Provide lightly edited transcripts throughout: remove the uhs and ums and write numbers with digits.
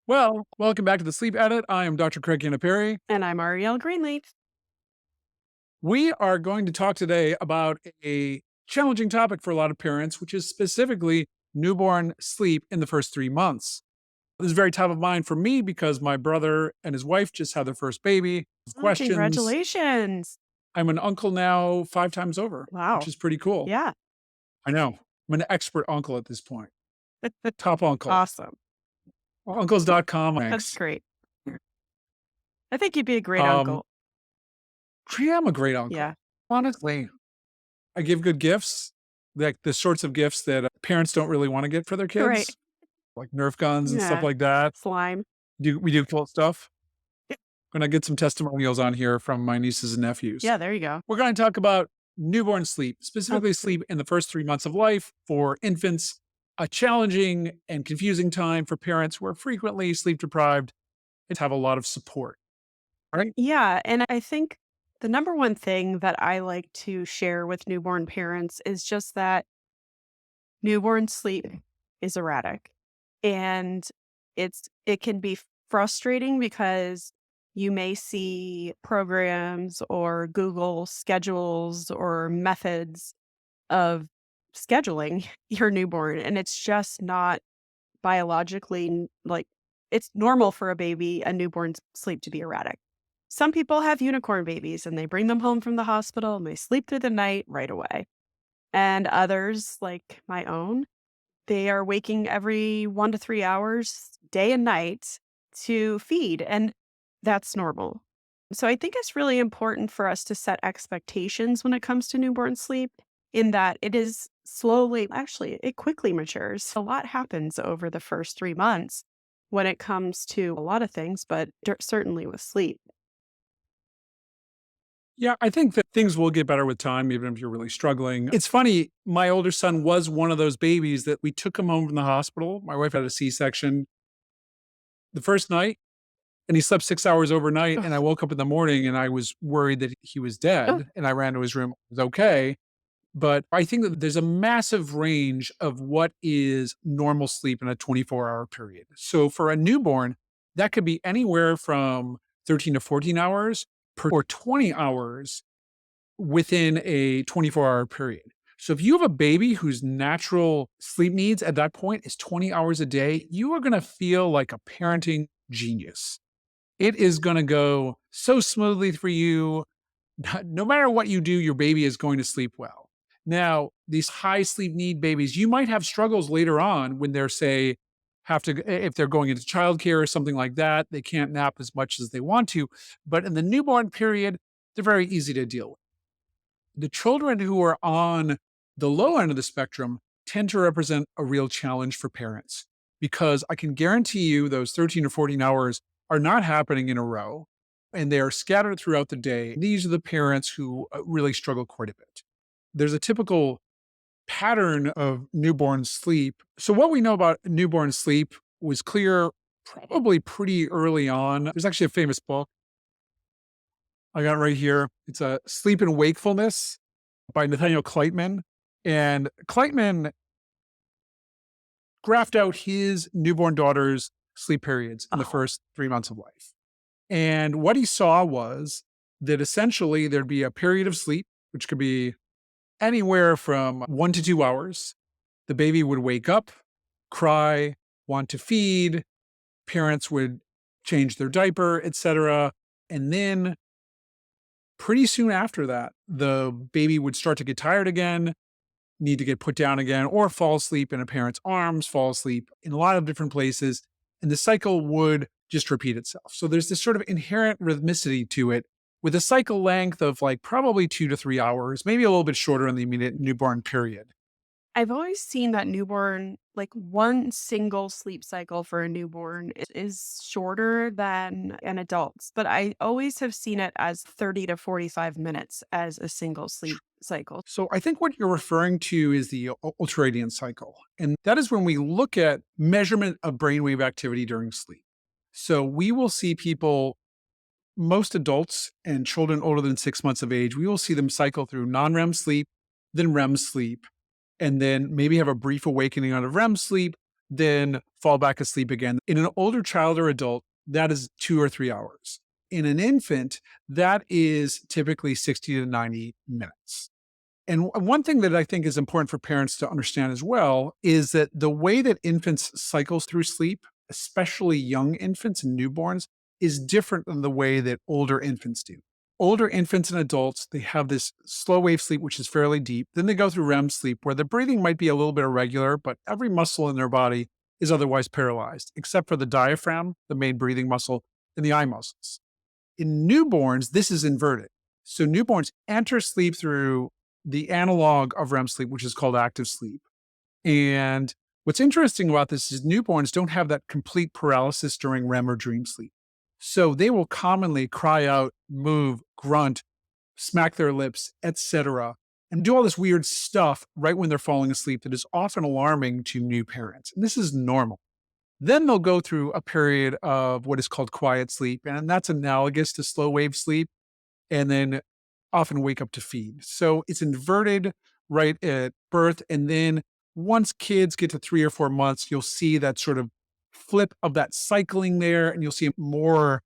Well, welcome back to the Sleep Edit. I am Dr. Craig Canapari. And I'm Arielle Greenleaf. We are going to talk today about a challenging topic for a lot of parents, which is specifically newborn sleep in the first 3 months. This is very top of mind for me because my brother and his wife just had their first baby. Oh, Questions. congratulations. I'm an uncle now 5 times over, which Wow. is pretty cool. Yeah. I know. I'm an expert uncle at this point. Top uncle. Awesome. Uncles.com. That's Thanks. great. I think you'd be a great Um, uncle. I am a great Yeah. uncle. Honestly, I give good gifts, like the sorts of gifts that parents don't really want to get for their Right. kids, like Nerf guns and stuff Yeah. like that. Slime. We do cool stuff. Yeah. When I get some testimonials on here from my nieces and nephews. Yeah, there you go. We're going to talk about newborn sleep, Oh, specifically sleep in the first 3 months of life for infants, a challenging and confusing time for parents who are frequently sleep deprived and have a lot of support. Right? yeah. And I think the number one thing that I like to share with newborn parents is just that newborn sleep is erratic. And it can be frustrating because you may see programs or Google schedules or methods of scheduling your newborn, and it's just not biologically like it's normal for a newborn's sleep to be erratic. Some people have unicorn babies and they bring them home from the hospital and they sleep through the night right away. And others, like my own, they are waking every 1 to 3 hours, day and night, to feed, and that's normal. So I think it's really important for us to set expectations when it comes to newborn sleep, in that it is slowly actually, it quickly matures. A lot happens over the first 3 months when it comes to a lot of things, but certainly with sleep. Yeah, I think that things will get better with time, even if you're really struggling. It's funny, my older son was one of those babies that we took him home from the hospital. My wife had a C-section the first night, and he slept 6 hours overnight, and I Ugh. woke up in the morning and I was worried that he was Oh, dead, and I ran to his room, it was okay. But I think that there's a massive range of what is normal sleep in a 24-hour period. So for a newborn, that could be anywhere from 13 to 14 hours or 20 hours within a 24-hour period. So if you have a baby whose natural sleep needs at that point is 20 hours a day, you are going to feel like a parenting genius. It is going to go so smoothly for you. No matter what you do, your baby is going to sleep well. Now, these high sleep need babies, you might have struggles later on when they're, say, have to, if they're going into childcare or something like that, they can't nap as much as they want to. But in the newborn period, they're very easy to deal with. The children who are on the low end of the spectrum tend to represent a real challenge for parents because I can guarantee you those 13 or 14 hours are not happening in a row and they are scattered throughout the day. These are the parents who really struggle quite a bit. There's a typical pattern of newborn sleep. So, what we know about newborn sleep was clear probably pretty early on. There's actually a famous book I got right here. It's a Sleep and Wakefulness by Nathaniel Kleitman. And Kleitman graphed out his newborn daughter's sleep periods in the oh, first 3 months of life. And what he saw was that essentially there'd be a period of sleep, which could be anywhere from 1 to 2 hours. The baby would wake up, cry, want to feed, parents would change their diaper, etc. And then pretty soon after that, the baby would start to get tired again, need to get put down again, or fall asleep in a parent's arms, fall asleep in a lot of different places. And the cycle would just repeat itself. So there's this sort of inherent rhythmicity to it with a cycle length of like probably 2 to 3 hours, maybe a little bit shorter in the immediate newborn period. I've always seen that newborn, like one single sleep cycle for a newborn is shorter than an adult's, but I always have seen it as 30 to 45 minutes as a single sleep cycle. So I think what you're referring to is the ultradian cycle. And that is when we look at measurement of brainwave activity during sleep. So we will see people, most adults and children older than 6 months of age, we will see them cycle through non REM sleep, then REM sleep, and then maybe have a brief awakening out of REM sleep, then fall back asleep again. In an older child or adult, that is 2 or 3 hours. In an infant, that is typically 60 to 90 minutes. And one thing that I think is important for parents to understand as well is that the way that infants cycles through sleep, especially young infants and newborns, is different than the way that older infants do. Older infants and adults, they have this slow wave sleep, which is fairly deep. Then they go through REM sleep, where the breathing might be a little bit irregular, but every muscle in their body is otherwise paralyzed, except for the diaphragm, the main breathing muscle, and the eye muscles. In newborns, this is inverted. So newborns enter sleep through the analog of REM sleep, which is called active sleep. And what's interesting about this is newborns don't have that complete paralysis during REM or dream sleep. So they will commonly cry out, move, grunt, smack their lips, etc., and do all this weird stuff right when they're falling asleep that is often alarming to new parents. And this is normal. Then they'll go through a period of what is called quiet sleep, and that's analogous to slow wave sleep, and then often wake up to feed. So it's inverted right at birth. And then once kids get to 3 or 4 months, you'll see that sort of flip of that cycling there, and you'll see more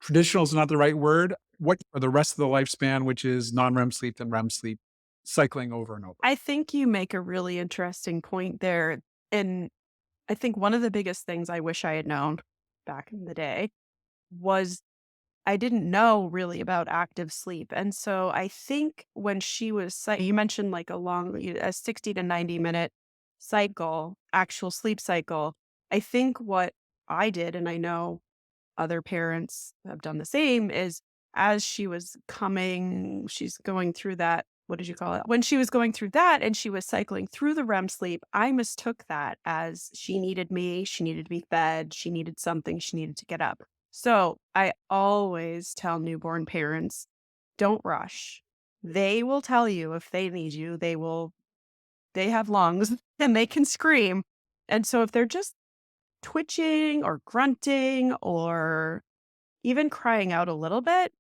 traditional is not the right word. What for the rest of the lifespan, which is non REM sleep, then REM sleep, cycling over and over. I think you make a really interesting point there. And I think one of the biggest things I wish I had known back in the day was I didn't know really about active sleep. And so I think when she was, you mentioned like a 60 to 90-minute cycle, actual sleep cycle. I think what I did, and I know other parents have done the same, is as she's going through that. What did you call it? When she was going through that and she was cycling through the REM sleep, I mistook that as she needed me, she needed to be fed, she needed something, she needed to get up. So I always tell newborn parents, don't rush. They will tell you if they need you. They have lungs and they can scream. And so if they're just twitching or grunting or even crying out a little bit,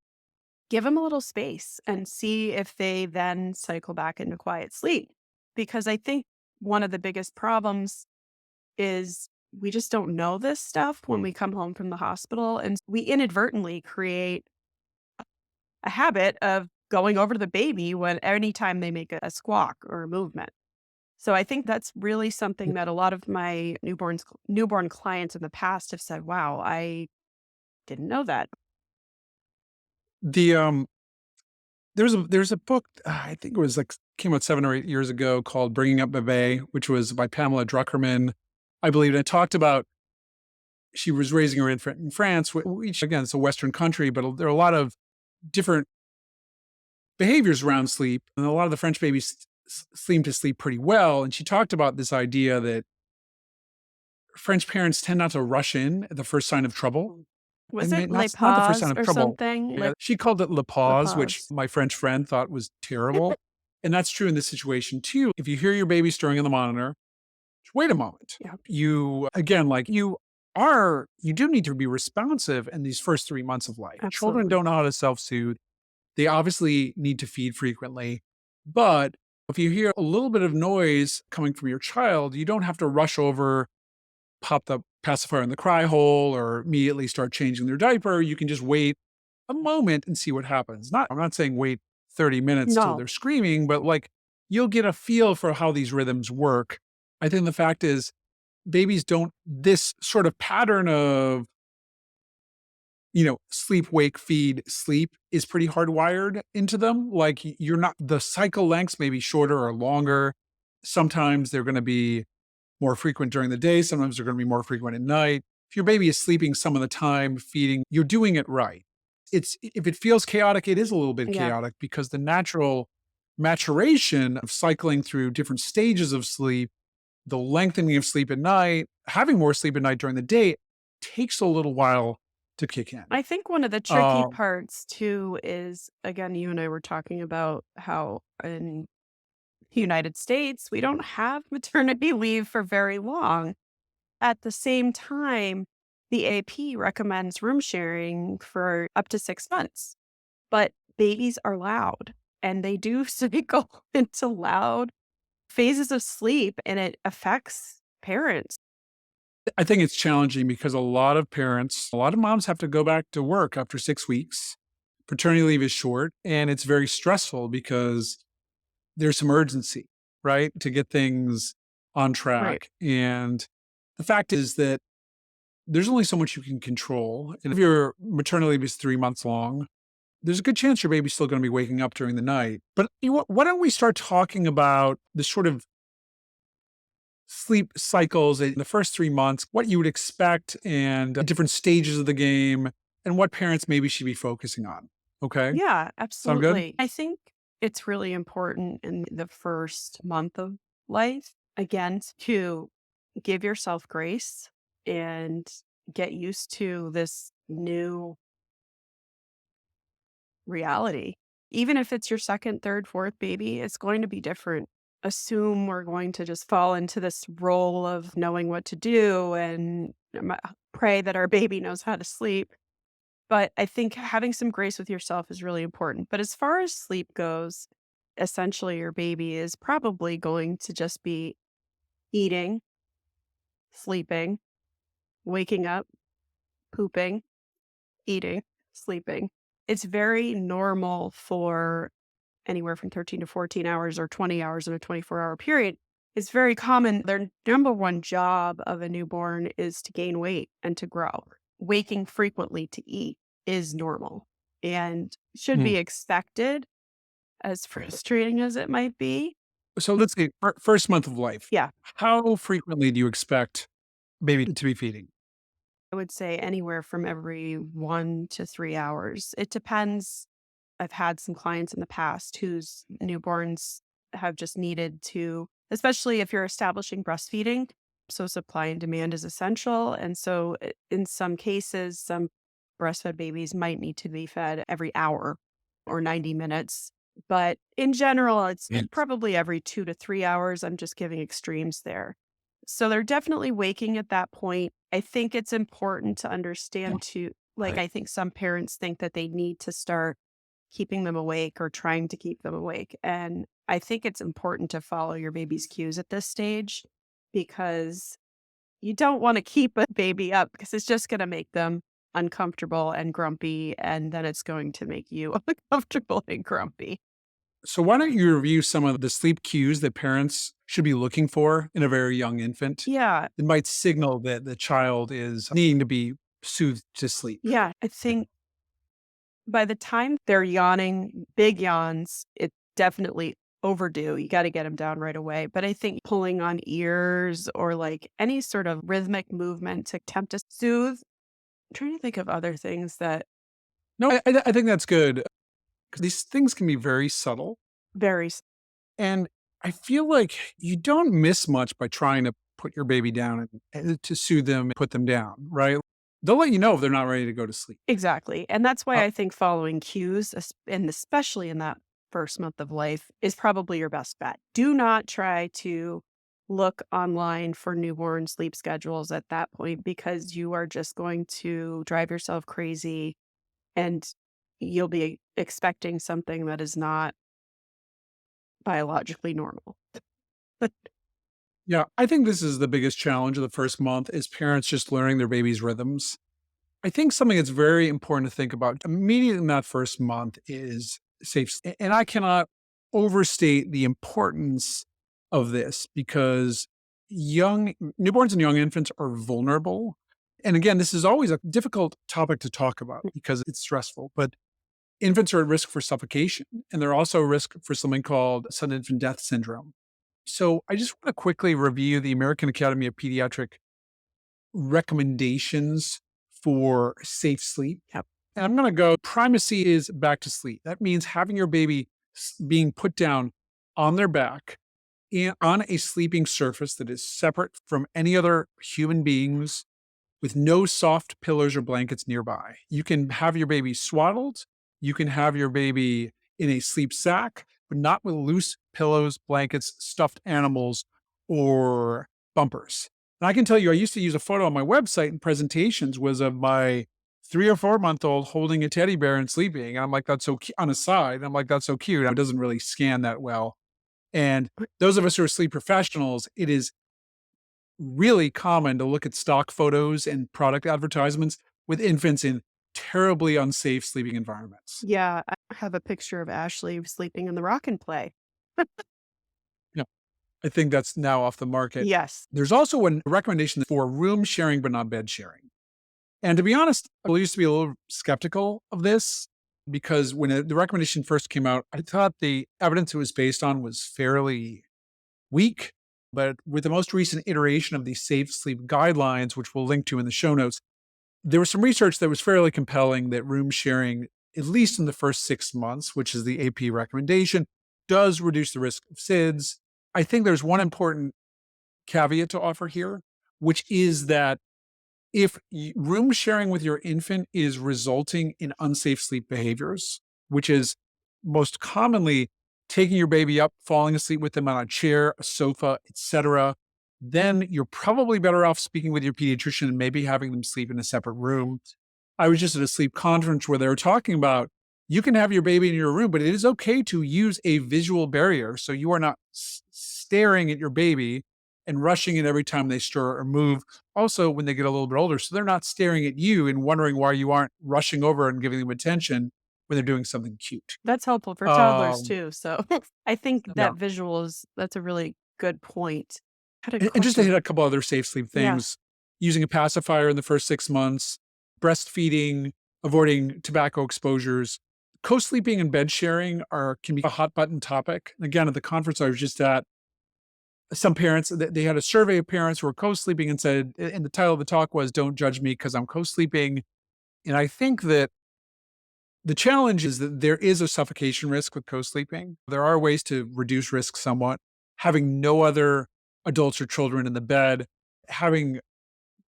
give them a little space and see if they then cycle back into quiet sleep. Because I think one of the biggest problems is we just don't know this stuff when we come home from the hospital. And we inadvertently create a habit of going over to the baby when anytime they make a squawk or a movement. So I think that's really something that a lot of my newborn clients in the past have said, wow, I didn't know that. The there's a book, I think it was like came out 7 or 8 years ago called Bringing Up Bebe, which was by Pamela Druckerman, I believe. And it talked about she was raising her infant in France, which again, it's a Western country, but there are a lot of different behaviors around sleep. And a lot of the French babies seem to sleep pretty well. And she talked about this idea that French parents tend not to rush in at the first sign of trouble. I Was it mean, Les not the first sign Pas of or trouble. something? Yeah, she called it "le Le pause," which Pas. my French friend thought was terrible, and that's true in this situation too. If you hear your baby stirring in the monitor, just wait a moment. Yeah, You again, like you do need to be responsive in these first 3 months of life. Children absolutely. don't know how to self-soothe. They obviously need to feed frequently, but if you hear a little bit of noise coming from your child, you don't have to rush over, pop the pacifier in the cry hole, or immediately start changing their diaper. You can just wait a moment and see what happens. I'm not saying wait 30 minutes till No. they're screaming, but like you'll get a feel for how these rhythms work. I think the fact is babies don't this sort of pattern of, sleep, wake, feed, sleep is pretty hardwired into them. Like you're not the cycle lengths may be shorter or longer. Sometimes they're going to be more frequent during the day. Sometimes they're going to be more frequent at night. If your baby is sleeping some of the time, feeding, you're doing it right. If it feels chaotic, it is a little bit Yeah. chaotic because the natural maturation of cycling through different stages of sleep, the lengthening of sleep at night, having more sleep at night during the day takes a little while to kick in. I think one of the tricky Um, parts too is, again, you and I were talking about how in the United States, we don't have maternity leave for very long. At the same time, the AP recommends room sharing for up to 6 months, but babies are loud and they do cycle into loud phases of sleep and it affects parents. I think it's challenging because a lot of parents, a lot of moms have to go back to work after 6 weeks. Paternity leave is short and it's very stressful because there's some urgency, right? To get things on Right. track. And the fact is that there's only so much you can control. And if your maternity leave is 3 months long, there's a good chance your baby's still going to be waking up during the night. But why don't we start talking about the sort of sleep cycles in the first 3 months, what you would expect, and different stages of the game, and what parents maybe should be focusing on. Okay. Yeah, Sound good? absolutely. I think it's really important in the first month of life, again, to give yourself grace and get used to this new reality. Even if it's your second, third, fourth baby, it's going to be different. Assume we're going to just fall into this role of knowing what to do and pray that our baby knows how to sleep. But I think having some grace with yourself is really important. But as far as sleep goes, essentially your baby is probably going to just be eating, sleeping, waking up, pooping, eating, sleeping. It's very normal for anywhere from 13 to 14 hours or 20 hours in a 24-hour period. It's very common. Their number one job of a newborn is to gain weight and to grow. Waking frequently to eat is normal and should Mm. be expected, as frustrating as it might be. So let's see, first month of life. Yeah, How frequently do you expect baby to be feeding? I would say anywhere from every 1 to 3 hours. It depends. I've had some clients in the past whose newborns have just needed to, especially if you're establishing breastfeeding. So supply and demand is essential. And so in some cases, some breastfed babies might need to be fed every hour or 90 minutes. But in general, it's Yes. probably every 2 to 3 hours. I'm just giving extremes there. So they're definitely waking at that point. I think it's important to Yeah. understand too, like, Right. I think some parents think that they need to start keeping them awake or trying to keep them awake. And I think it's important to follow your baby's cues at this stage because you don't want to keep a baby up because it's just going to make them uncomfortable and grumpy. And then it's going to make you uncomfortable and grumpy. So why don't you review some of the sleep cues that parents should be looking for in a very young infant Yeah. that might signal that the child is needing to be soothed to sleep? Yeah. I think by the time they're yawning, big yawns, it's definitely overdue. You got to get them down right away. But I think pulling on ears or like any sort of rhythmic movement to attempt to soothe. I'm trying to think of other things that No, I think that's good because these things can be very subtle. very And I feel like you don't miss much by trying to put your baby down and to soothe them and put them down, right? They'll let you know if they're not ready to go to sleep. exactly. And that's why Uh, I think following cues, and especially in that first month of life, is probably your best bet. Do not try to look online for newborn sleep schedules at that point because you are just going to drive yourself crazy and you'll be expecting something that is not biologically normal. yeah, I think this is the biggest challenge of the first month is parents just learning their baby's rhythms. I think something that's very important to think about immediately in that first month is safe. And I cannot overstate the importance of this because young newborns and young infants are vulnerable. And again, this is always a difficult topic to talk about because it's stressful, but infants are at risk for suffocation and they're also at risk for something called sudden infant death syndrome. So I just want to quickly review the American Academy of Pediatric recommendations for safe sleep. Yep. And I'm going to go primacy is back to sleep. That means having your baby being put down on their back on a sleeping surface that is separate from any other human beings with no soft pillows or blankets nearby. You can have your baby swaddled. You can have your baby in a sleep sack, but not with loose pillows, blankets, stuffed animals, or bumpers. And I can tell you, I used to use a photo on my website and presentations was of my 3 or 4 month old holding a teddy bear and sleeping. And I'm like, that's so cute on a side. And I'm like, that's so cute. It doesn't really scan that well. And those of us who are sleep professionals, it is really common to look at stock photos and product advertisements with infants in terribly unsafe sleeping environments. Yeah, I have a picture of Ashley sleeping in the rock and play. You know, I think that's now off the market. Yes. There's also a recommendation for room sharing, but not bed sharing. And to be honest, I used to be a little skeptical of this because when the recommendation first came out, I thought the evidence it was based on was fairly weak. But with the most recent iteration of the safe sleep guidelines, which we'll link to in the show notes, there was some research that was fairly compelling that room sharing, at least in the first 6 months, which is the AP recommendation, does reduce the risk of SIDS. I think there's one important caveat to offer here, which is that if room sharing with your infant is resulting in unsafe sleep behaviors, which is most commonly taking your baby up, falling asleep with them on a chair, a sofa, etc., then you're probably better off speaking with your pediatrician and maybe having them sleep in a separate room. I was just at a sleep conference where they were talking about you can have your baby in your room, but it is okay to use a visual barrier so you are not staring at your baby and rushing in every time they stir or move. Also, when they get a little bit older, so they're not staring at you and wondering why you aren't rushing over and giving them attention when they're doing something cute. That's helpful for toddlers Um, too, so I think yeah. that visual is that's a really good point. I had a And just to question. hit a couple other safe sleep Yeah. things, using a pacifier in the first 6 months, breastfeeding, avoiding tobacco exposures, co-sleeping and bed sharing can be a hot button topic. Again, at the conference I was just at, some parents, they had a survey of parents who were co-sleeping and said, and the title of the talk was "Don't Judge Me because I'm co-sleeping." And I think that the challenge is that there is a suffocation risk with co-sleeping. There are ways to reduce risk somewhat. Having no other adults or children in the bed, having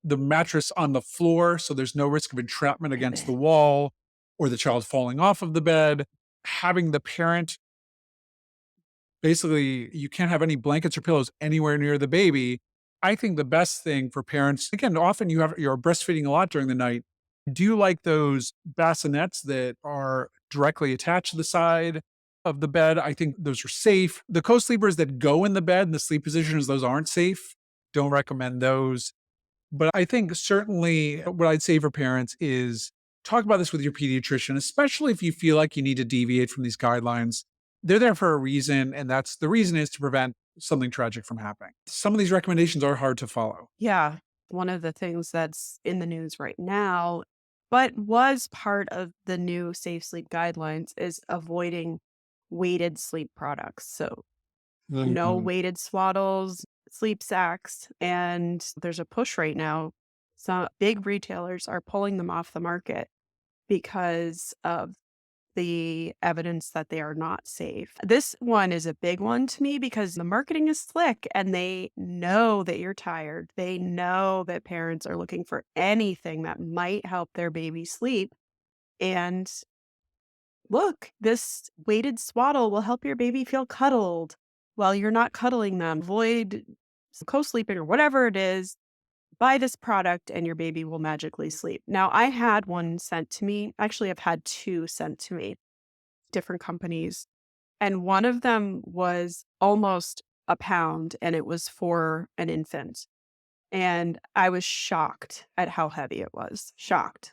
the mattress on the floor so there's no risk of entrapment against the wall or the child falling off of the bed, having the parent, basically you can't have any blankets or pillows anywhere near the baby. I think the best thing for parents, again, often you're breastfeeding a lot during the night. Do you like those bassinets that are directly attached to the side of the bed? I think those are safe. The co-sleepers that go in the bed in the sleep positions, those aren't safe. Don't recommend those. But I think certainly what I'd say for parents is talk about this with your pediatrician, especially if you feel like you need to deviate from these guidelines. They're there for a reason, and that's the reason is to prevent something tragic from happening. Some of these recommendations are hard to follow. Yeah, one of the things that's in the news right now, but was part of the new safe sleep guidelines is avoiding weighted sleep products. So, no Mhm. weighted swaddles, sleep sacks, and there's a push right now. Some big retailers are pulling them off the market because of the evidence that they are not safe. This one is a big one to me because the marketing is slick and they know that you're tired. They know that parents are looking for anything that might help their baby sleep. And look, this weighted swaddle will help your baby feel cuddled while you're not cuddling them. Avoid co sleeping or whatever it is. Buy this product and your baby will magically sleep. Now, I had one sent to me. Actually, I've had two sent to me, different companies. And one of them was almost a pound and it was for an infant. And I was shocked at how heavy it was. Shocked.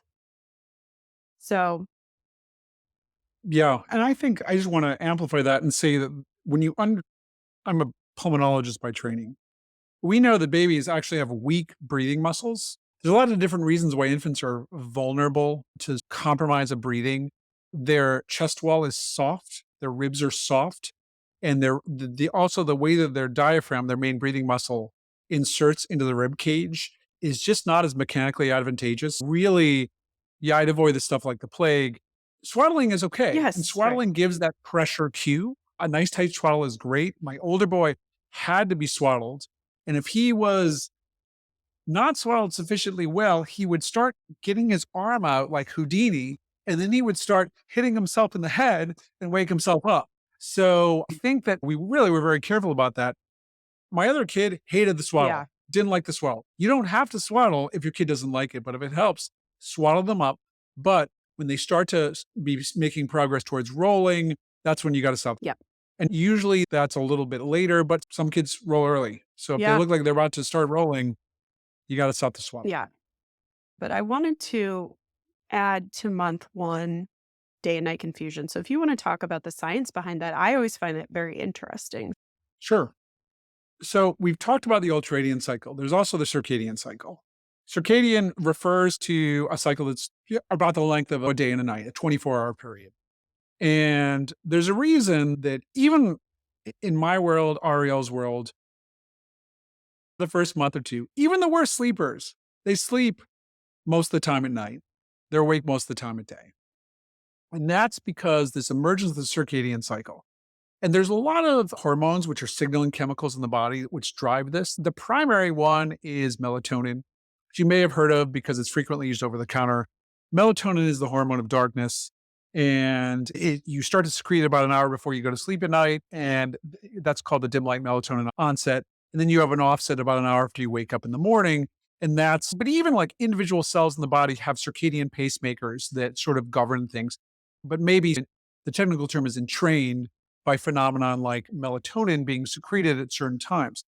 So, Yeah. And I think I just want to amplify that and say that when I'm a pulmonologist by training. We know that babies actually have weak breathing muscles. There's a lot of different reasons why infants are vulnerable to compromise of breathing. Their chest wall is soft, their ribs are soft, and also the way that their diaphragm, their main breathing muscle, inserts into the rib cage is just not as mechanically advantageous. Really, yeah, I'd avoid the stuff like the plague. Swaddling is okay, and yes, right. swaddling gives that pressure cue. A nice tight swaddle is great. My older boy had to be swaddled, and if he was not swaddled sufficiently well, he would start getting his arm out like Houdini, and then he would start hitting himself in the head and wake himself up. So I think that we really were very careful about that. My other kid hated the Yeah. swaddle, didn't like the swaddle. You don't have to swaddle if your kid doesn't like it, but if it helps, swaddle them up. But when they start to be making progress towards rolling, that's when you got to stop. Yeah. And usually that's a little bit later, but some kids roll early. So if they Yeah. look like they're about to start rolling, you got to stop the swaddle. Yeah. But I wanted to add to month one day and night confusion. So if you want to talk about the science behind that, I always find it very interesting. Sure. So we've talked about the ultradian cycle. There's also the circadian cycle. Circadian refers to a cycle that's about the length of a day and a night, a 24-hour period. And there's a reason that even in my world, Arielle's world, the first month or two, even the worst sleepers, they sleep most of the time at night. They're awake most of the time at day. And that's because this emergence of the circadian cycle. And there's a lot of hormones, which are signaling chemicals in the body, which drive this. The primary one is melatonin, which you may have heard of because it's frequently used over the counter. Melatonin is the hormone of darkness, and you start to secrete about an hour before you go to sleep at night, and that's called the dim light melatonin onset. And then you have an offset about an hour after you wake up in the morning. But even like individual cells in the body have circadian pacemakers that sort of govern things. But maybe the technical term is entrained by phenomenon like melatonin being secreted at certain times.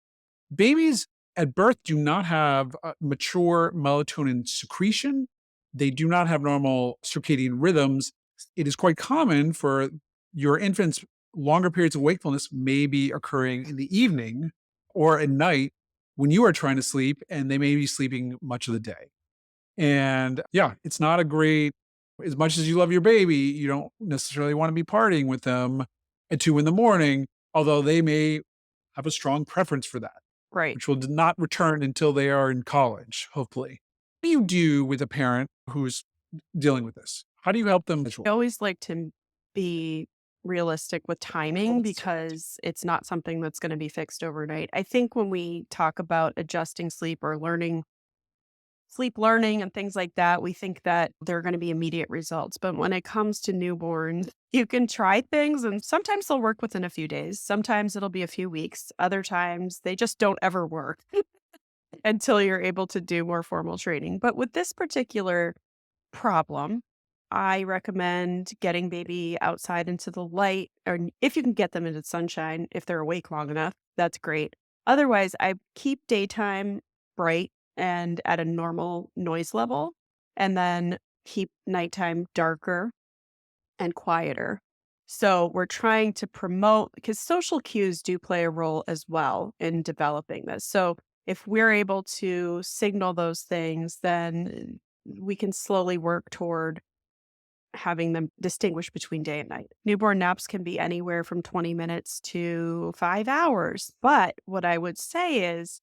Babies at birth do not have mature melatonin secretion. They do not have normal circadian rhythms. It is quite common for your infant's longer periods of wakefulness may be occurring in the evening or at night when you are trying to sleep, and they may be sleeping much of the day. And yeah, it's not a great, as much as you love your baby, you don't necessarily want to be partying with them at 2 in the morning, although they may have a strong preference for that, Right. which will not return until they are in college, hopefully. What do you do with a parent who's dealing with this? How do you help them? I always like to be realistic with timing because it's not something that's going to be fixed overnight. I think when we talk about adjusting sleep or sleep learning and things like that, we think that there are going to be immediate results. But when it comes to newborns, you can try things and sometimes they'll work within a few days. Sometimes it'll be a few weeks. Other times they just don't ever work until you're able to do more formal training. But with this particular problem, I recommend getting baby outside into the light, or if you can get them into sunshine, if they're awake long enough, that's great. Otherwise, I keep daytime bright and at a normal noise level, and then keep nighttime darker and quieter. So we're trying to promote because social cues do play a role as well in developing this. So if we're able to signal those things, then we can slowly work toward having them distinguish between day and night. Newborn naps can be anywhere from 20 minutes to 5 hours. But what I would say is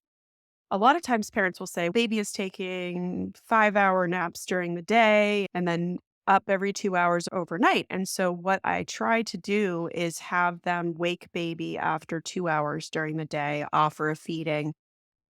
a lot of times parents will say, baby is taking 5 hour naps during the day and then up every 2 hours overnight. And so what I try to do is have them wake baby after 2 hours during the day, offer a feeding.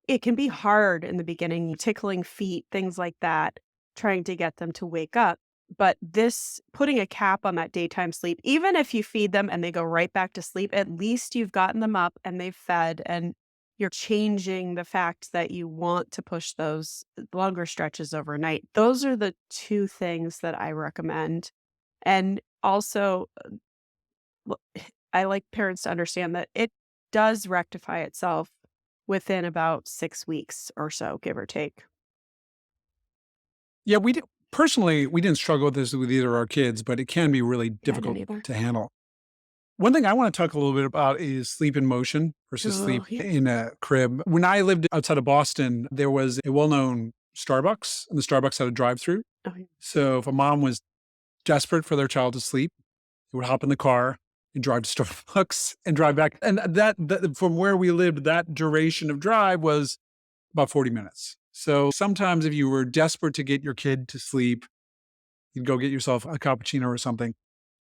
It can be hard in the beginning, tickling feet, things like that, trying to get them to wake up. But this putting a cap on that daytime sleep, even if you feed them and they go right back to sleep, at least you've gotten them up and they've fed and you're changing the fact that you want to push those longer stretches overnight. Those are the two things that I recommend. And also, l- I like parents to understand that it does rectify itself within about 6 weeks or so, give or take. Yeah, personally, we didn't struggle with this with either of our kids, but it can be really Yeah, I didn't difficult either. to handle. One thing I want to talk a little bit about is sleep in motion versus sleep Oh, yeah. in a crib. When I lived outside of Boston, there was a well-known Starbucks, and the Starbucks had a drive-through. Oh, yeah. So if a mom was desperate for their child to sleep, they would hop in the car and drive to Starbucks and drive back. And that from where we lived, that duration of drive was about 40 minutes. So sometimes if you were desperate to get your kid to sleep, you'd go get yourself a cappuccino or something.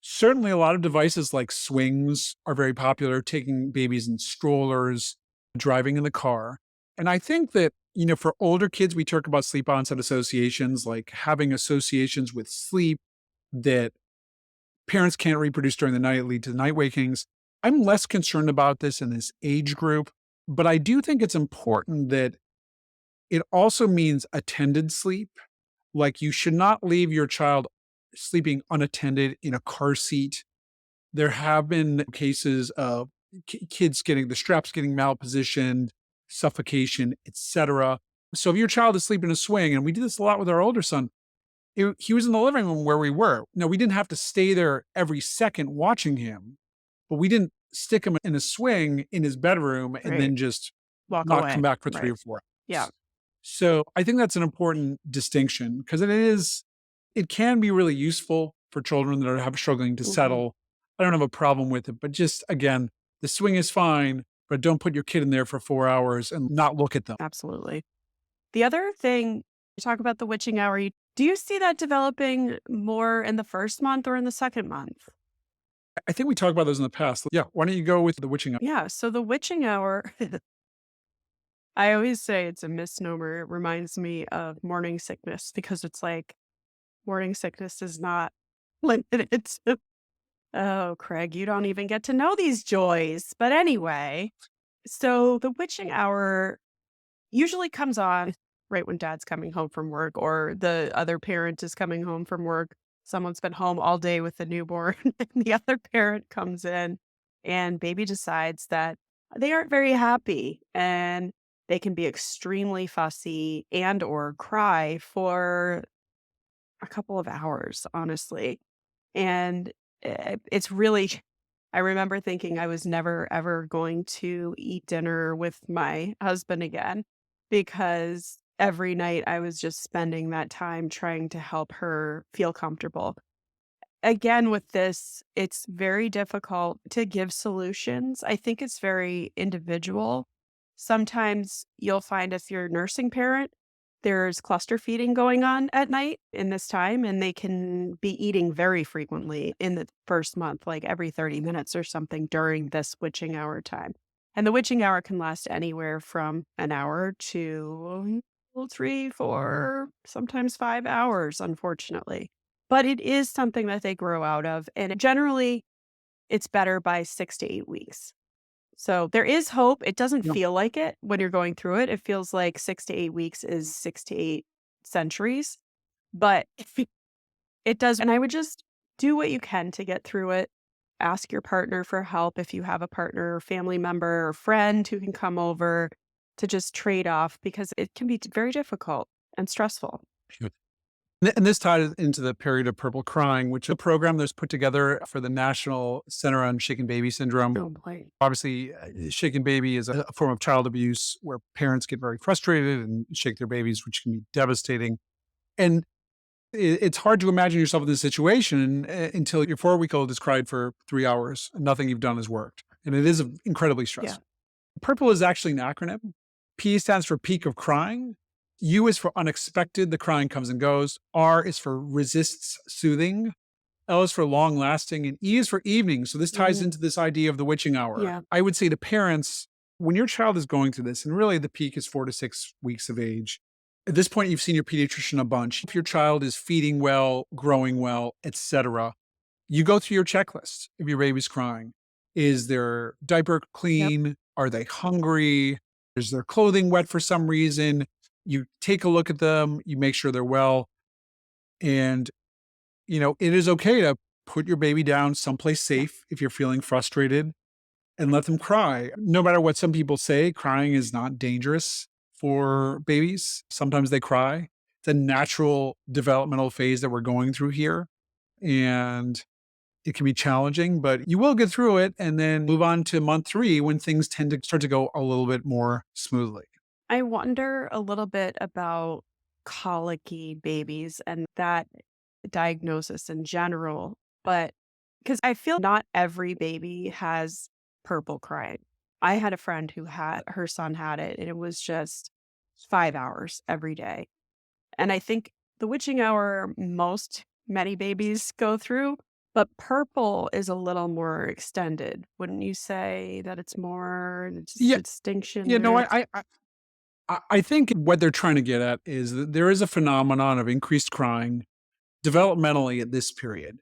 Certainly, a lot of devices like swings are very popular, taking babies in strollers, driving in the car. And I think that, for older kids, we talk about sleep onset associations, like having associations with sleep that parents can't reproduce during the night, lead to night wakings. I'm less concerned about this in this age group, but I do think it's important that it also means attended sleep. Like you should not leave your child sleeping unattended in a car seat There have been cases of kids getting the straps getting malpositioned, suffocation, etc. So if your child is sleeping in a swing, and we do this a lot with our older son, he was in the living room where we were. Now, we didn't have to stay there every second watching him, but we didn't stick him in a swing in his bedroom and Right. then just Walk not come away. back for 3 Right. or 4 Yeah. hours. So, I think that's an important distinction because it can be really useful for children that have struggling to Mhm. settle. I don't have a problem with it, but just again, the swing is fine, but don't put your kid in there for 4 hours and not look at them. Absolutely. The other thing, you talk about the witching hour, do you see that developing more in the first month or in the second month? I think we talked about those in the past. Yeah, why don't you go with the witching hour? Yeah, so the witching hour, I always say it's a misnomer. It reminds me of morning sickness because it's like morning sickness is not limited to, oh, Craig, you don't even get to know these joys. But anyway, so the witching hour usually comes on right when dad's coming home from work or the other parent is coming home from work. Someone's been home all day with the newborn, and the other parent comes in, and baby decides that they aren't very happy and they can be extremely fussy and or cry for a couple of hours, honestly. And it's really, I remember thinking I was never ever going to eat dinner with my husband again because every night I was just spending that time trying to help her feel comfortable. Again, with this, it's very difficult to give solutions. I think it's very individual. Sometimes you'll find if you're a nursing parent, there's cluster feeding going on at night in this time, and they can be eating very frequently in the first month, like every 30 minutes or something during this witching hour time. And the witching hour can last anywhere from an hour to well, 3, 4, sometimes 5 hours, unfortunately. But it is something that they grow out of, and generally, it's better by 6 to 8 weeks. So, there is hope. It doesn't Yeah. feel like it when you're going through it. It feels like 6 to 8 weeks is 6 to 8 centuries, but it does, and I would just do what you can to get through it. Ask your partner for help if you have a partner or family member or friend who can come over to just trade off because it can be very difficult and stressful. And this ties into the period of purple crying, which is a program that's put together for the National Center on Shaken Baby Syndrome. Oh, boy. Obviously, shaken baby is a form of child abuse where parents get very frustrated and shake their babies, which can be devastating. And it's hard to imagine yourself in this situation until your 4-week old has cried for 3 hours and nothing you've done has worked. And it is incredibly Yeah. stressful. Purple is actually an acronym. P stands for peak of crying. U is for unexpected, the crying comes and goes. R is for resists soothing. L is for long lasting, and E is for evening. So this ties Mhm. into this idea of the witching hour. Yeah. I would say to parents, when your child is going through this, and really the peak is 4 to 6 weeks of age, at this point you've seen your pediatrician a bunch. If your child is feeding well, growing well, etc., you go through your checklist if your baby's crying. Is their diaper Yep. clean? Are they hungry? Is their clothing wet for some reason? You take a look at them, you make sure they're well. And, it is okay to put your baby down someplace Yeah. safe if you're feeling frustrated and let them cry. No matter what some people say, crying is not dangerous for babies. Sometimes they cry. It's a natural developmental phase that we're going through here. And it can be challenging, but you will get through it and then move on to month 3 when things tend to start to go a little bit more smoothly. I wonder a little bit about colicky babies and that diagnosis in general, but because I feel not every baby has purple crying. I had a friend who had her son had it, and it was just 5 hours every day. And I think the witching hour many babies go through, but purple is a little more extended. Wouldn't you say that it's more just Yeah, a distinction yeah, no, there? I think what they're trying to get at is that there is a phenomenon of increased crying developmentally at this period.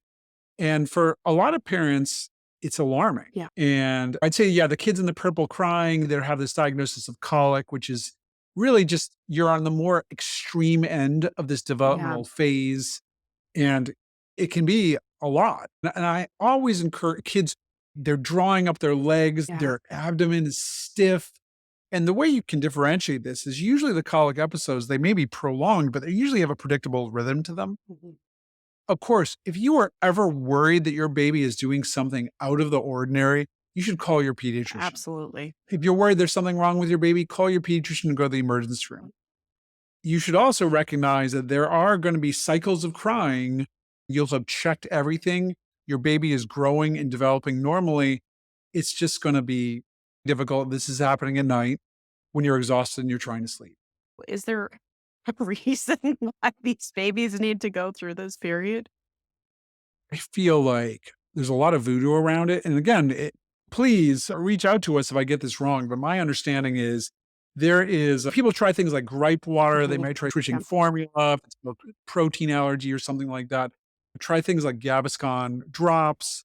And for a lot of parents, it's alarming. Yeah. And I'd say, yeah, the kids in the purple crying, they have this diagnosis of colic, which is really just you're on the more extreme end of this Yeah. developmental phase. And it can be a lot. And I always encourage kids, they're drawing up their legs, Yeah. their abdomen is stiff. And the way you can differentiate this is usually the colic episodes, they may be prolonged, but they usually have a predictable rhythm to them. Mhm. Of course, if you are ever worried that your baby is doing something out of the ordinary, you should call your pediatrician. Absolutely. If you're worried there's something wrong with your baby, call your pediatrician and go to the emergency room. You should also recognize that there are going to be cycles of crying. You'll have checked everything. Your baby is growing and developing normally. It's just going to be difficult. This is happening at night when you're exhausted and you're trying to sleep. Is there a reason why these babies need to go through this period? I feel like there's a lot of voodoo around it. And again, please reach out to us if I get this wrong. But my understanding is there is people try things like gripe water. They Mhm. might try switching Yeah. formula, if it's a protein allergy or something like that. Try things like Gaviscon drops.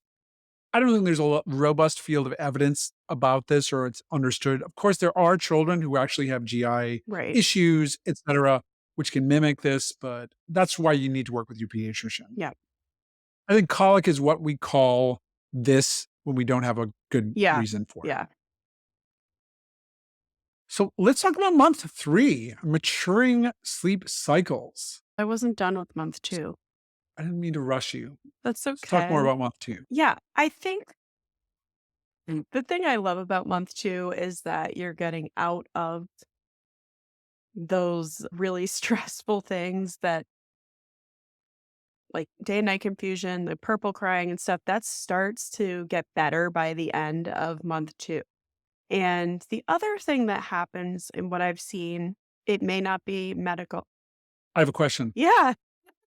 I don't think there's a robust field of evidence about this or it's understood. Of course, there are children who actually have GI Right. issues, et cetera, which can mimic this, but that's why you need to work with your pediatrician. Yeah. I think colic is what we call this when we don't have a good Yeah. reason for it. Yeah. So let's talk about month 3, maturing sleep cycles. I wasn't done with month 2. I didn't mean to rush you. That's Let's talk more okay. about month 2. Yeah, I think the thing I love about month 2 is that you're getting out of those really stressful things that like day and night confusion, the purple crying and stuff, that starts to get better by the end of month 2. And the other thing that happens in what I've seen, it may not be medical. I have a question. Yeah.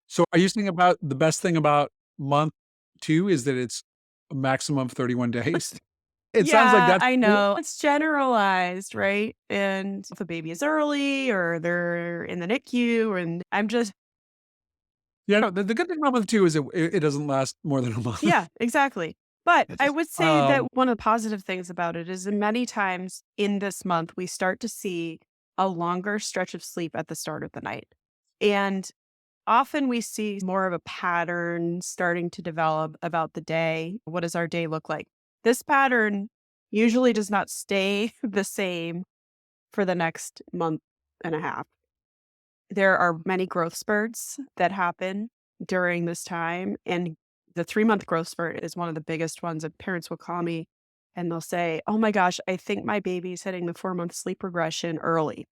So are you saying about the best thing about month 2 is that it's a maximum of 31 days? It sounds like Yeah, that's I it. know. It's generalized, right? And if a baby is early or they're in the NICU, and I'm just, Yeah, no, the good thing about month 2 is it doesn't last more than a yeah, month. exactly. But I would say that Um, one of the positive things about it is that many times in this month, we start to see a longer stretch of sleep at the start of the night. And often we see more of a pattern starting to develop about the day. What does our day look like? This pattern usually does not stay the same for the next month and a half. There are many growth spurts that happen during this time, and the 3-month growth spurt is one of the biggest ones that parents will call me and they'll say, "Oh my gosh, I think my baby's hitting the 4-month sleep regression early."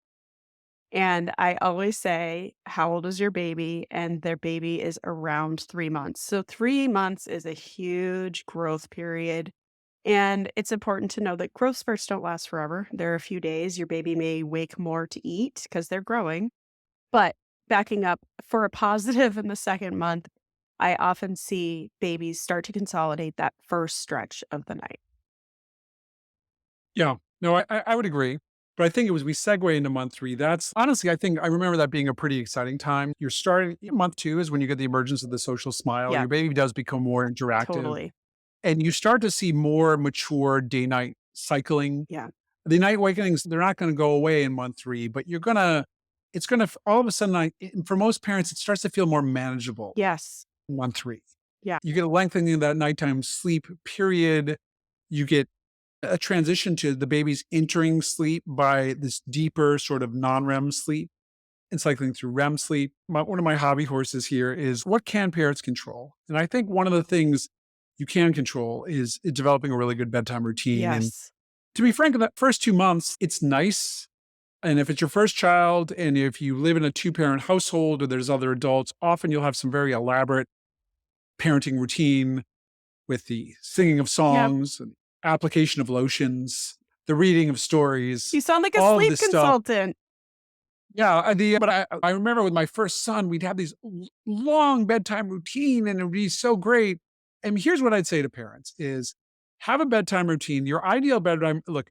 And I always say, "How old is your baby?" And their baby is around 3 months. So 3 months is a huge growth period. And it's important to know that growth spurts don't last forever. There are a few days your baby may wake more to eat because they're growing. But backing up for a positive in the 2nd month, I often see babies start to consolidate that first stretch of the night. yeah, no, I would agree. But I think it was we segue into month 3. That's honestly, I think I remember that being a pretty exciting time. You're starting month 2 is when you get the emergence of the social smile. Yeah, Your baby does become more interactive totally. and you start to see more mature day night cycling. Yeah. The night awakenings, they're not going to go away in month 3, but it's going to, all of a sudden, for most parents, it starts to feel more manageable Yes. in month 3. Yeah. You get a lengthening of that nighttime sleep period. You get a transition to the baby's entering sleep by this deeper sort of non-REM sleep and cycling through REM sleep. One of my hobby horses here is what can parents control? And I think one of the things you can control is developing a really good bedtime routine. And Yes. to be frank, in that first 2 months, it's nice. And if it's your first child and if you live in a 2-parent household or there's other adults, often you'll have some very elaborate parenting routine with the singing of Yep. songs and application of lotions, the reading of stories, You sound like a all of sleep this stuff. consultant. Yeah, but I remember with my first son, we'd have these long bedtime routine and it would be so great. And here's what I'd say to parents is have a bedtime routine. Your ideal bedtime, look,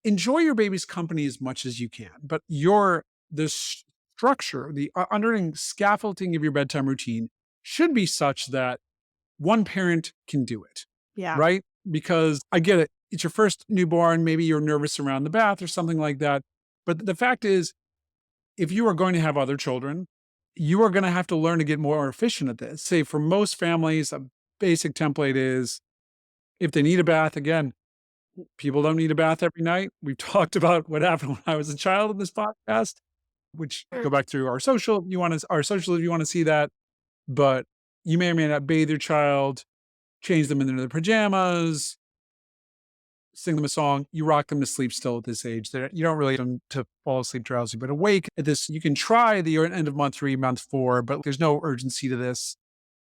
enjoy your baby's company as much as you can, but the structure, the underlying scaffolding of your bedtime routine should be such that one parent can do it, Yeah. right? Because I get it. It's your first newborn. Maybe you're nervous around the bath or something like that. But the fact is, if you are going to have other children, you are going to have to learn to get more efficient at this. Say for most families, basic template is if they need a bath, again, people don't need a bath every night. We've talked about what happened when I was a child in this podcast, which go back to our social if you want to see that. But you may or may not bathe your child, change them into their pajamas, sing them a song. You rock them to sleep still at this age. You don't really want them to fall asleep drowsy, but awake at this. You can try the end of month 3, month 4, but there's no urgency to this.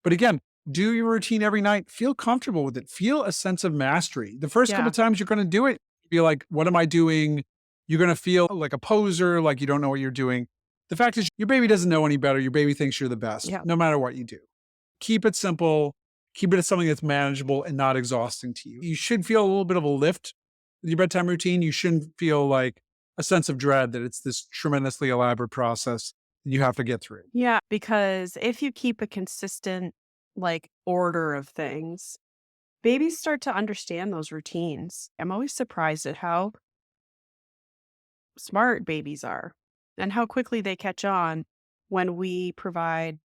But again, do your routine every night. Feel comfortable with it. Feel a sense of mastery. The first couple Yeah. times you're going to do it, be like, what am I doing? You're going to feel like a poser, like you don't know what you're doing. The fact is, your baby doesn't know any better. Your baby thinks you're the best, Yeah. no matter what you do. Keep it simple. Keep it as something that's manageable and not exhausting to you. You should feel a little bit of a lift with your bedtime routine. You shouldn't feel like a sense of dread that it's this tremendously elaborate process that you have to get through. Yeah. Because if you keep a consistent, like, order of things, babies start to understand those routines. I'm always surprised at how smart babies are and how quickly they catch on when we provide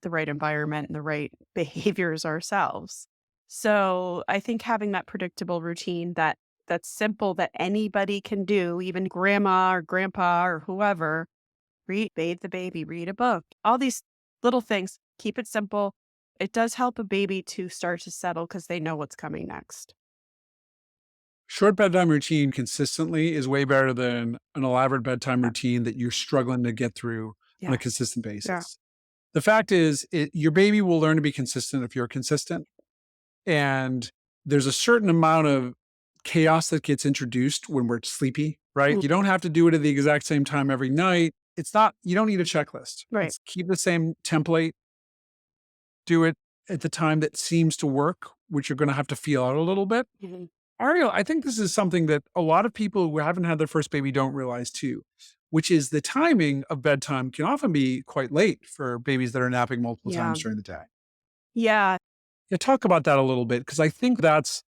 the right environment and the right behaviors ourselves. So I think having that predictable routine that's simple that anybody can do, even grandma or grandpa or whoever, bathe the baby, read a book, all these little things, keep it simple. It does help a baby to start to settle because they know what's coming next. Short bedtime routine consistently is way better than an elaborate bedtime Yeah. routine that you're struggling to get through on a Yes. consistent Yeah. basis. The fact is, your baby will learn to be consistent if you're consistent. And there's a certain amount of chaos that gets introduced when we're sleepy, right? Mm. You don't have to do it at the exact same time every night. You don't need a checklist. Right. It's keep the same template, do it at the time that seems to work, which you're going to have to feel out a little bit. Mhm. Ariel, I think this is something that a lot of people who haven't had their first baby don't realize too, which is the timing of bedtime can often be quite late for babies that are napping multiple Yeah. times during the day. Yeah. Yeah, talk about that a little bit because I think that's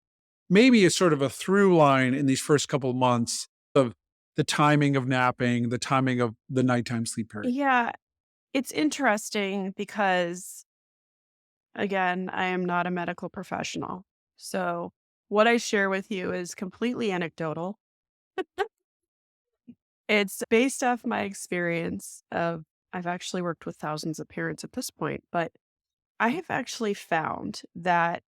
maybe a sort of a through line in these first couple of months of the timing of napping, the timing of the nighttime sleep period. Yeah. It's interesting because, again, I am not a medical professional. So what I share with you is completely anecdotal. It's based off my experience of I've actually worked with thousands of parents at this point, but I have actually found that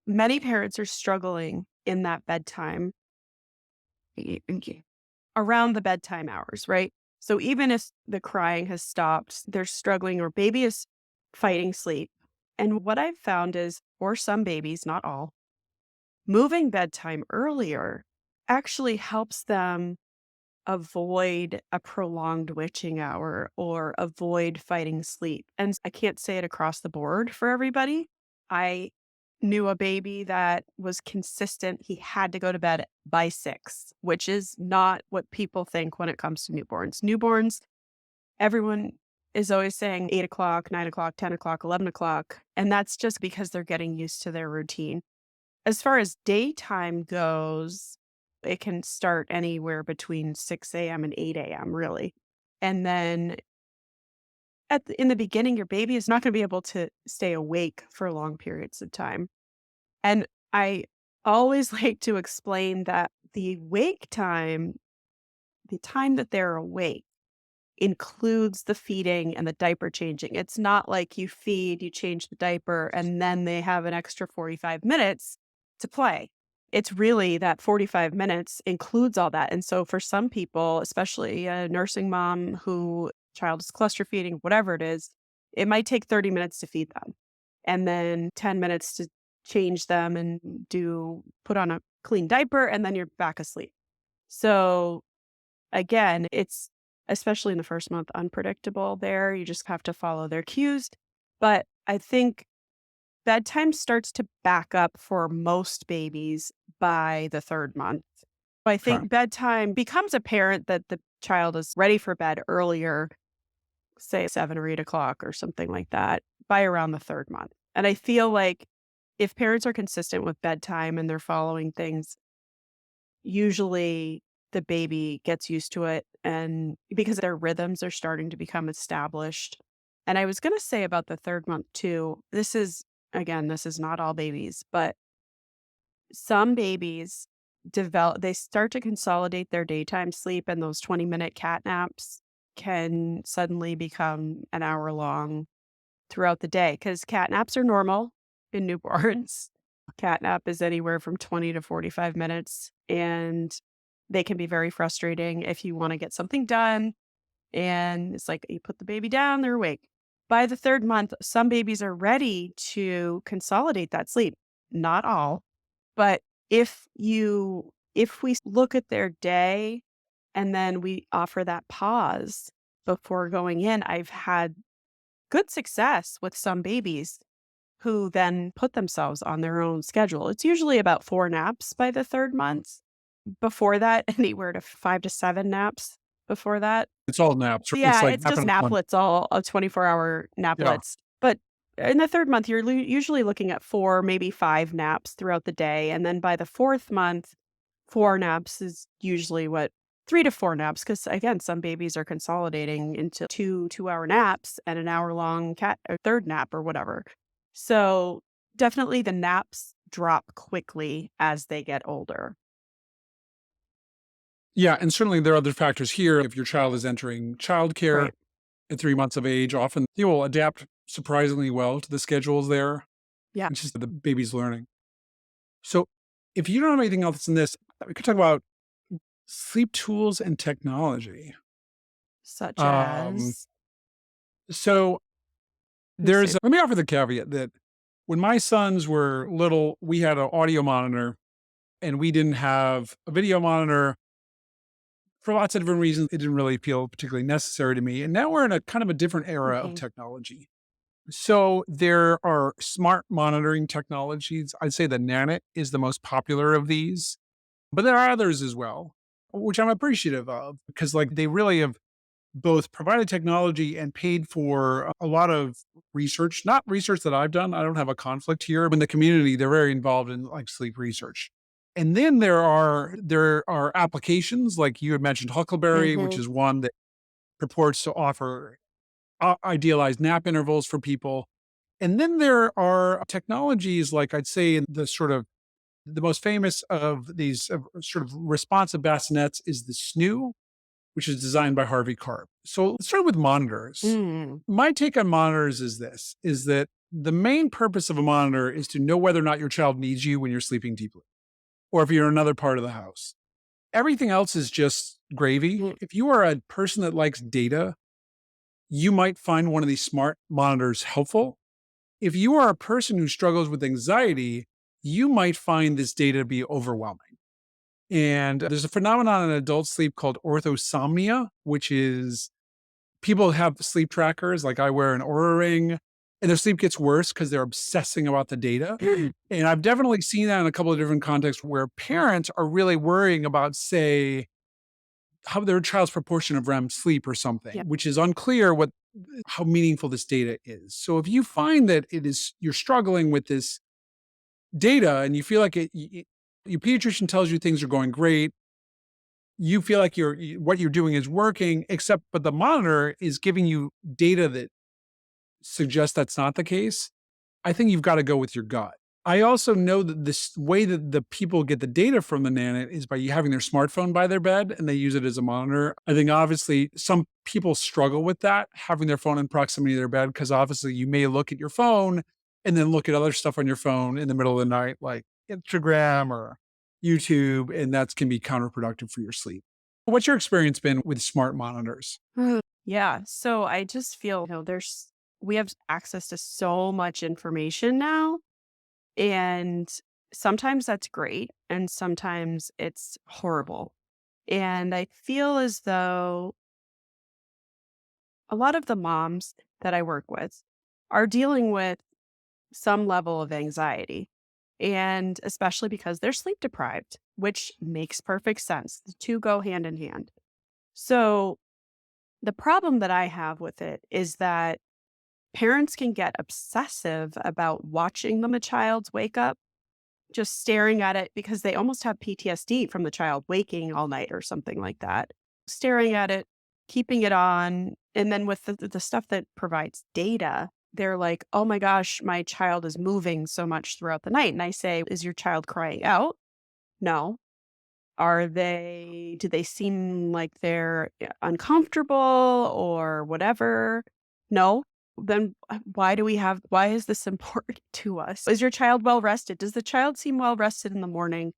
many parents are struggling in that bedtime around the bedtime hours, right? So even if the crying has stopped, they're struggling or baby is fighting sleep. And what I've found is for some babies, not all, moving bedtime earlier actually helps them avoid a prolonged witching hour or avoid fighting sleep. And I can't say it across the board for everybody. I knew a baby that was consistent. He had to go to bed by 6, which is not what people think when it comes to newborns. Newborns, everyone is always saying 8 o'clock, 9 o'clock, 10 o'clock, 11 o'clock. And that's just because they're getting used to their routine. As far as daytime goes, it can start anywhere between 6 a.m. and 8 a.m., really. And then in the beginning, your baby is not going to be able to stay awake for long periods of time. And I always like to explain that the wake time, the time that they're awake, includes the feeding and the diaper changing. It's not like you feed, you change the diaper, and then they have an extra 45 minutes to play. It's really that 45 minutes includes all that. And so for some people, especially a nursing mom who child is cluster feeding, whatever it is, it might take 30 minutes to feed them and then 10 minutes to change them and put on a clean diaper, and then you're back asleep. So again, it's especially in the first month, unpredictable there. You just have to follow their cues. But I think bedtime starts to back up for most babies by the 3rd month. I Okay. think bedtime becomes apparent that the child is ready for bed earlier, say 7 or 8 o'clock or something like that, by around the 3rd month. And I feel like if parents are consistent with bedtime and they're following things, usually the baby gets used to it and because their rhythms are starting to become established And I was going to say about the third month too. Again, this is not all babies, but some babies they start to consolidate their daytime sleep, and those 20-minute cat naps can suddenly become an hour long throughout the day, because cat naps are normal in newborns. Cat nap is anywhere from 20 to 45 minutes, and they can be very frustrating if you want to get something done. And it's like you put the baby down, they're awake. By the third month, some babies are ready to consolidate that sleep. Not all, but if we look at their day and then we offer that pause before going in, I've had good success with some babies who then put themselves on their own schedule. It's usually about 4 naps by the 3rd month. Before that, anywhere to 5 to 7 naps before that. It's all naps, right? It's Yeah, like it's nap just and lunch. naplets, all 24-hour Yeah. naplets. But in the 3rd month, you're usually looking at 4, maybe 5 naps throughout the day, and then by the 4th month, 4 naps is usually what 3 to 4 naps, because again, some babies are consolidating into 2 two-hour naps and an hour-long cat or 3rd nap or whatever. So, definitely the naps drop quickly as they get older. Yeah, and certainly there are other factors here. If your child is entering childcare Right. at 3 months of age, often they will adapt surprisingly well to the schedules there. Yeah. It's just the baby's learning. So if you don't have anything else in this, we could talk about sleep tools and technology. Such Um, as so let me see. let me offer the caveat that when my sons were little, we had an audio monitor and we didn't have a video monitor for lots of different reasons. It didn't really feel particularly necessary to me. And now we're in a kind of a different era of Mhm. technology. So there are smart monitoring technologies. I'd say the Nanit is the most popular of these, but there are others as well, which I'm appreciative of because like they really have both provided technology and paid for a lot of research, not research that I've done. I don't have a conflict here. But in the community, they're very involved in like sleep research. And then there are applications like you had mentioned Huckleberry, which Mhm. is one that purports to offer idealized nap intervals for people. And then there are technologies like I'd say in the sort of the most famous of these sort of responsive bassinets is the snoo, which is designed by Harvey Karp. So let's start with monitors. Mm. My take on monitors is that the main purpose of a monitor is to know whether or not your child needs you when you're sleeping deeply, or if you're in another part of the house. Everything else is just gravy. Mm. If you are a person that likes data, you might find one of these smart monitors helpful. If you are a person who struggles with anxiety, you might find this data to be overwhelming. And there's a phenomenon in adult sleep called orthosomnia, which is people have sleep trackers, like I wear an Aura ring, and their sleep gets worse because they're obsessing about the data. And I've definitely seen that in a couple of different contexts where parents are really worrying about, say, how their child's proportion of REM sleep or something, Yeah. which is unclear what how meaningful this data is. So if you find that you're struggling with this data and you feel like your pediatrician tells you things are going great, you feel like what you're doing is working, except but the monitor is giving you data that suggests that's not the case. I think you've got to go with your gut. I also know that this way that the people get the data from the Nanit is by having their smartphone by their bed and they use it as a monitor. I think obviously some people struggle with that, having their phone in proximity to their bed, because obviously you may look at your phone and then look at other stuff on your phone in the middle of the night, like Instagram or YouTube, and that can be counterproductive for your sleep. What's your experience been with smart monitors? Yeah. So I just feel, we have access to so much information now. And sometimes that's great. And sometimes it's horrible. And I feel as though a lot of the moms that I work with are dealing with some level of anxiety. And especially because they're sleep deprived, which makes perfect sense. The two go hand in hand. So the problem that I have with it is that parents can get obsessive about watching them a child's wake up, just staring at it because they almost have PTSD from the child waking all night or something like that. Staring at it, keeping it on. And then with the stuff that provides data, they're like, oh my gosh, my child is moving so much throughout the night. And I say, is your child crying out? No. Do they seem like they're uncomfortable or whatever? No. Then why is this important to us? Is your child well rested? Does the child seem well rested in the morning?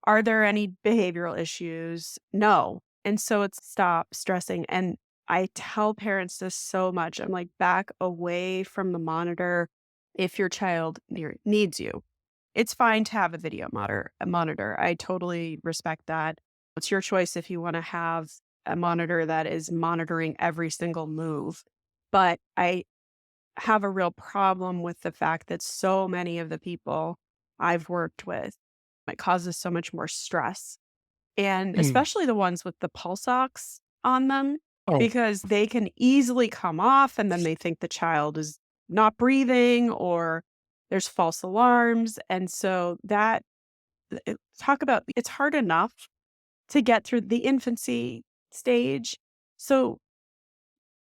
Are there any behavioral issues? No. And so it's stop stressing. And I tell parents this so much. I'm like, back away from the monitor if your child needs you. It's fine to have a video monitor. I totally respect that. It's your choice if you want to have a monitor that is monitoring every single move. But I have a real problem with the fact that so many of the people I've worked with, it causes so much more stress. And Mm. especially the ones with the pulse ox on them, Oh, because they can easily come off and then they think the child is not breathing or there's false alarms. And so talk about it's hard enough to get through the infancy stage. So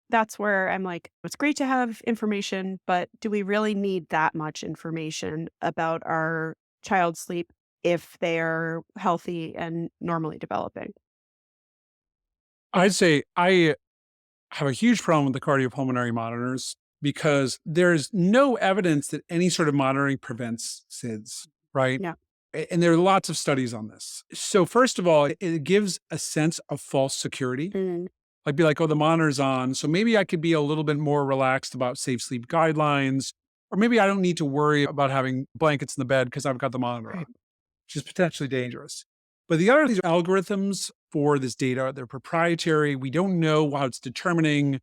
that's where I'm like, it's great to have information, but do we really need that much information about our child's sleep if they are healthy and normally developing? I'd say I have a huge problem with the cardiopulmonary monitors because there's no evidence that any sort of monitoring prevents SIDS, right? Yeah. And there are lots of studies on this. So, first of all, it gives a sense of false security. Mm, Like, be like, oh, the monitor's on. So maybe I could be a little bit more relaxed about safe sleep guidelines. Or maybe I don't need to worry about having blankets in the bed because I've got the monitor on, right. which is potentially dangerous. But the other, these algorithms for this data, they're proprietary. We don't know how it's determining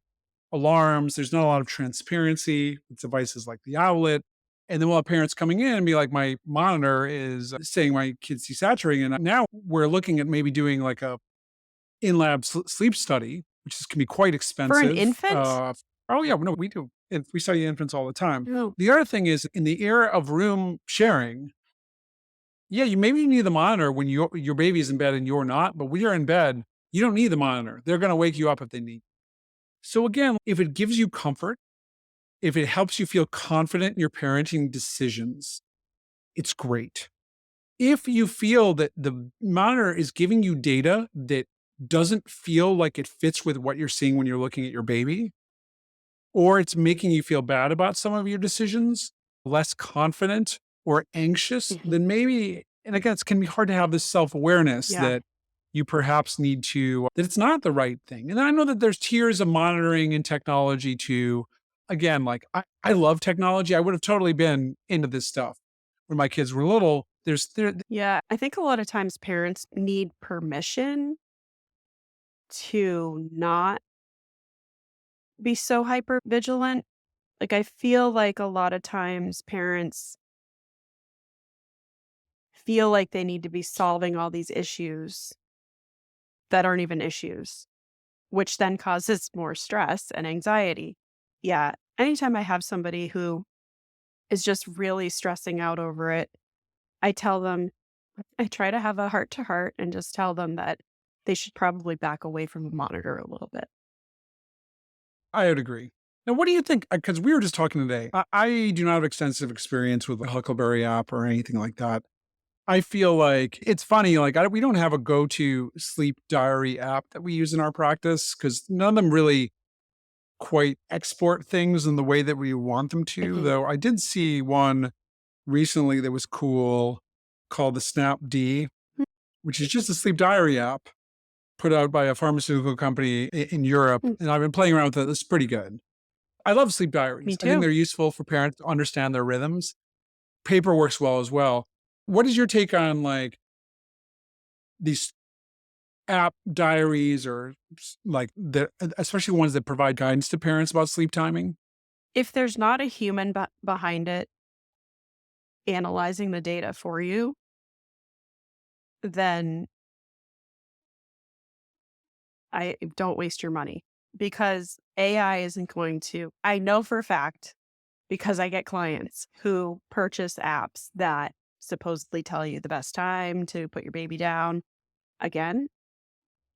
alarms. There's not a lot of transparency with devices like the Owlet. And then we'll have parents coming in and be like, my monitor is saying my kid's desaturating. And now we're looking at maybe doing like a in-lab sleep study, which can be quite For an expensive. infant? Oh yeah, no, we do. We study infants all the time. No. The other thing is in the era of room sharing, yeah, you maybe need the monitor when your baby is in bed and you're not, but when you're in bed, you don't need the monitor. They're going to wake you up if they need. So again, if it gives you comfort, if it helps you feel confident in your parenting decisions, it's great. If you feel that the monitor is giving you data that doesn't feel like it fits with what you're seeing when you're looking at your baby, or it's making you feel bad about some of your decisions, less confident or anxious, Mhm. then maybe, and again, it can be hard to have this self awareness Yeah. that you perhaps need to, that it's not the right thing. And I know that there's tiers of monitoring and technology too. Again, like I love technology. I would have totally been into this stuff when my kids were little. Yeah. I think a lot of times parents need permission to not be so hyper vigilant. Like, I feel like a lot of times parents feel like they need to be solving all these issues that aren't even issues, which then causes more stress and anxiety. Yeah. Anytime I have somebody who is just really stressing out over it, I tell them, I try to have a heart to heart and just tell them that they should probably back away from the monitor a little bit. I would agree. Now, what do you think? Because we were just talking today. I do not have extensive experience with the Huckleberry app or anything like that. I feel like it's funny, like we don't have a go-to sleep diary app that we use in our practice because none of them really quite export things in the way that we want them to. Mhm. Though I did see one recently that was cool called the Snap D, which is just a sleep diary app put out by a pharmaceutical company in Europe. Mm, And I've been playing around with it. It's pretty good. I love sleep me diaries. I think too. they're useful for parents to understand their rhythms. Paper works well as well. What is your take on like these app diaries or like the especially ones that provide guidance to parents about sleep timing? If there's not a human behind it analyzing the data for you, then I don't waste your money because AI isn't going to. I know for a fact because I get clients who purchase apps that supposedly tell you the best time to put your baby down. Again,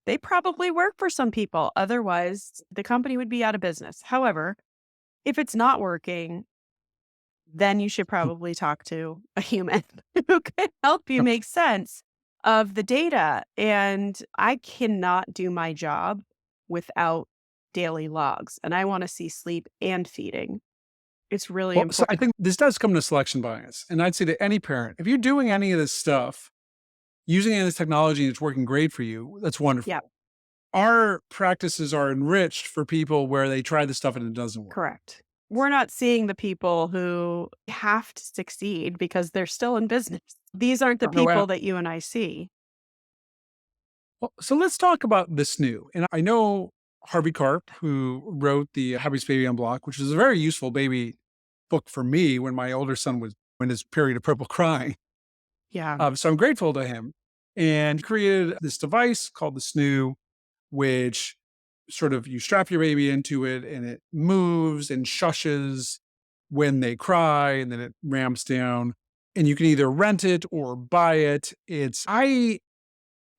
They probably work for some people. Otherwise, the company would be out of business. However, if it's not working, then you should probably talk to a human who can help you make sense of the data. And I cannot do my job without daily logs. And I want to see sleep and feeding. It's really Well, so I important. think this does come to selection bias. And I'd say to any parent, if you're doing any of this stuff, using any of this technology and it's working great for you, that's Yeah, wonderful. Our practices are enriched for people where they try this stuff and it doesn't work. correct. We're not seeing the people who have to succeed because they're still in business. These aren't the No, people that you and I see. well, so let's talk about this new. And I know Harvey Karp, who wrote the Happiest Baby on Block, which was a very useful baby book for me when my older son was in his period of purple crying. Yeah. So I'm grateful to him. And he created this device called the snoo, which sort of you strap your baby into it and it moves and shushes when they cry and then it ramps down. And you can either rent it or buy it.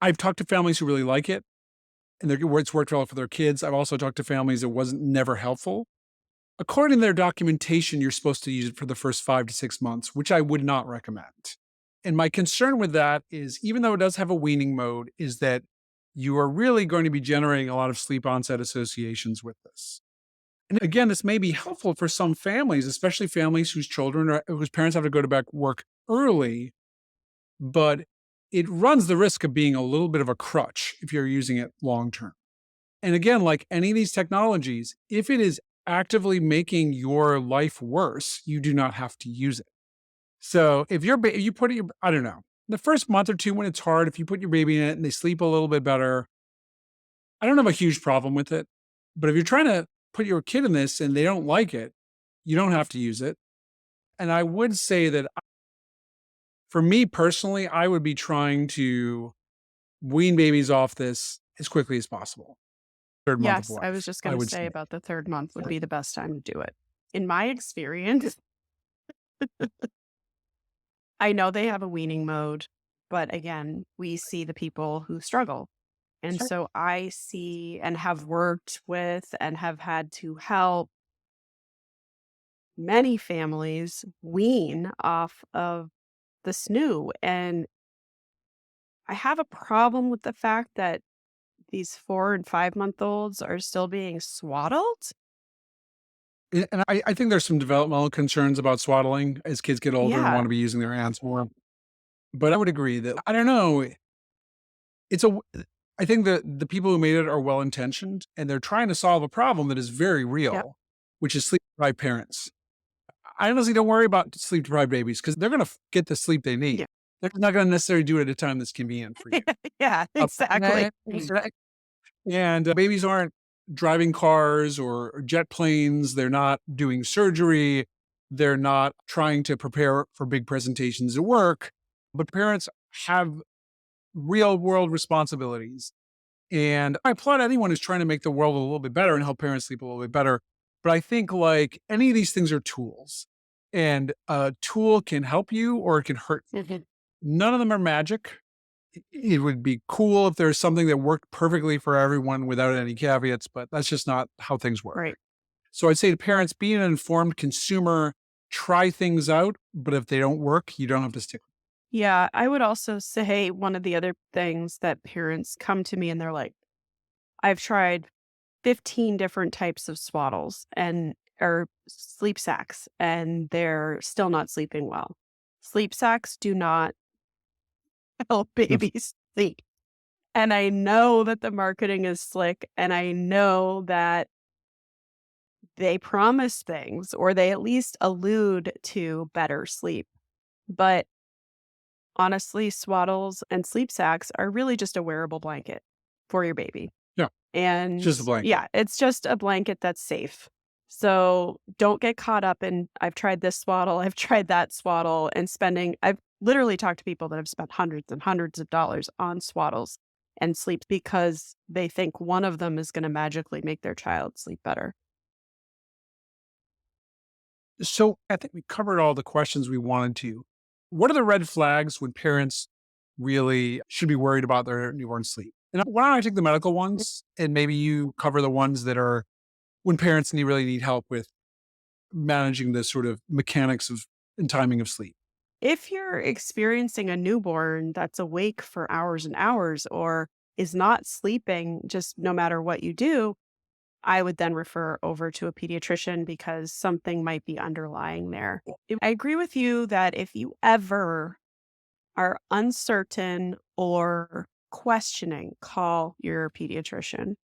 I've talked to families who really like it and it's worked well for their kids. I've also talked to families it wasn't never helpful. According to their documentation, you're supposed to use it for the first 5 to 6 months, which I would not recommend. And my concern with that is, even though it does have a weaning mode, is that you are really going to be generating a lot of sleep onset associations with this. And again, this may be helpful for some families, especially families whose children or whose parents have to go to back work early, but it runs the risk of being a little bit of a crutch if you're using it long term. And again, like any of these technologies, if it is actively making your life worse, you do not have to use it. So if you put it, I don't know, the first month or two when it's hard, if you put your baby in it and they sleep a little bit better, I don't have a huge problem with it. But if you're trying to put your kid in this and they don't like it, you don't have to use it. And I would say that for me personally, I would be trying to wean babies off this as quickly as possible. Third month of Yes, I was life, just I gonna would say say. about the 3rd month would be the best time to do it. In my experience, I know they have a weaning mode, but again, we see the people who struggle. And Sure. so I see and have worked with and have had to help many families wean off of the snoo. And I have a problem with the fact that these 4 and 5-month-olds are still being swaddled. And I think there's some developmental concerns about swaddling as kids get older and Yeah. want to be using their hands more. But I would agree that I don't know. It's a. I think that the people who made it are well intentioned and they're trying to solve a problem that is very Yep. real, which is sleep deprived parents. I honestly don't worry about sleep deprived babies because they're going to get the sleep they need. Yeah. They're not going to necessarily do it at a time that's convenient for you. Yeah, exactly. And babies aren't driving cars or jet planes. They're not doing surgery. They're not trying to prepare for big presentations at work. But parents have real world responsibilities. And I applaud anyone who's trying to make the world a little bit better and help parents sleep a little bit better. But I think like any of these things are tools, and a tool can help you or it can hurt you. Mhm. None of them are magic. It would be cool if there's something that worked perfectly for everyone without any caveats, but that's just not how things work. Right. So I'd say to parents, be an informed consumer, try things out, but if they don't work, you don't have to stick with Yeah, I would also say one of the other things that parents come to me and they're like, I've tried 15 different types of swaddles and or sleep sacks, and they're still not sleeping well. Sleep sacks do not help it. babies sleep. And I know that the marketing is slick, and I know that they promise things or they at least allude to better sleep. But honestly, swaddles and sleep sacks are really just a wearable blanket for your baby. Yeah, it's And just a blanket. yeah, it's just a blanket that's safe. So don't get caught up in, I've tried this swaddle, I've tried that swaddle, and spending, I've literally talked to people that have spent hundreds and hundreds of dollars on swaddles and sleep because they think one of them is going to magically make their child sleep better. So I think we covered all the questions we wanted to. What are the red flags when parents really should be worried about their newborn sleep? And why don't I take the medical ones and maybe you cover the ones that are when parents really need help with managing the sort of mechanics of and timing of sleep. If you're experiencing a newborn that's awake for hours and hours or is not sleeping just no matter what you do, I would then refer over to a pediatrician because something might be underlying there. I agree with you that if you ever are uncertain or questioning, call your pediatrician.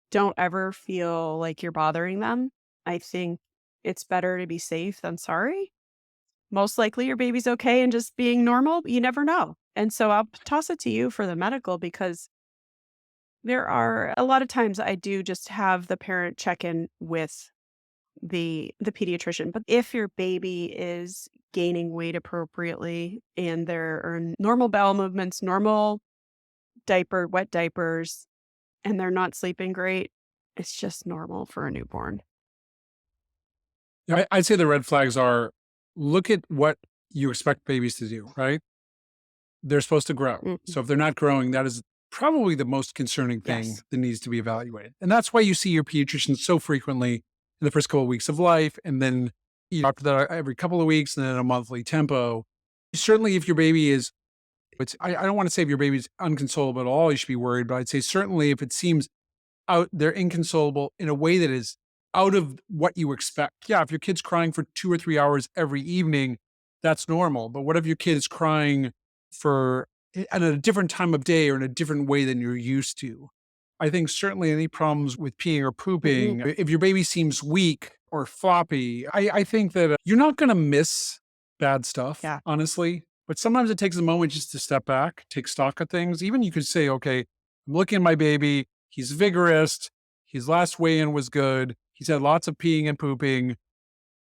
Don't ever feel like you're bothering them. I think it's better to be safe than sorry. Most likely your baby's okay and just being normal. You never know. And so I'll toss it to you for the medical because there are a lot of times I do just have the parent check in with the pediatrician. But if your baby is gaining weight appropriately and there are normal bowel movements, normal wet diapers, and they're not sleeping great, it's just normal for a newborn. Yeah, I'd say the red flags are look at what you expect babies to do, right? They're supposed to grow. Mhm. So if they're not growing, that is probably the most concerning thing Yes. that needs to be evaluated. And that's why you see your pediatrician so frequently in the first couple of weeks of life. And then after that, every couple of weeks and then a monthly tempo. Certainly, if your baby is, I don't want to say if your baby's unconsolable at all, you should be worried, but I'd say certainly if it seems they're inconsolable in a way that is out of what you expect. Yeah, if your kid's crying for 2 or 3 hours every evening, that's normal. But what if your kid is crying for at a different time of day or in a different way than you're used to? I think certainly any problems with peeing or Mhm. pooping, if your baby seems weak or floppy, I think that you're not going to miss bad stuff, Yeah. honestly. But sometimes it takes a moment just to step back, take stock of things. Even you could say, okay, I'm looking at my baby. He's vigorous. His last weigh in was good. He's had lots of peeing and pooping.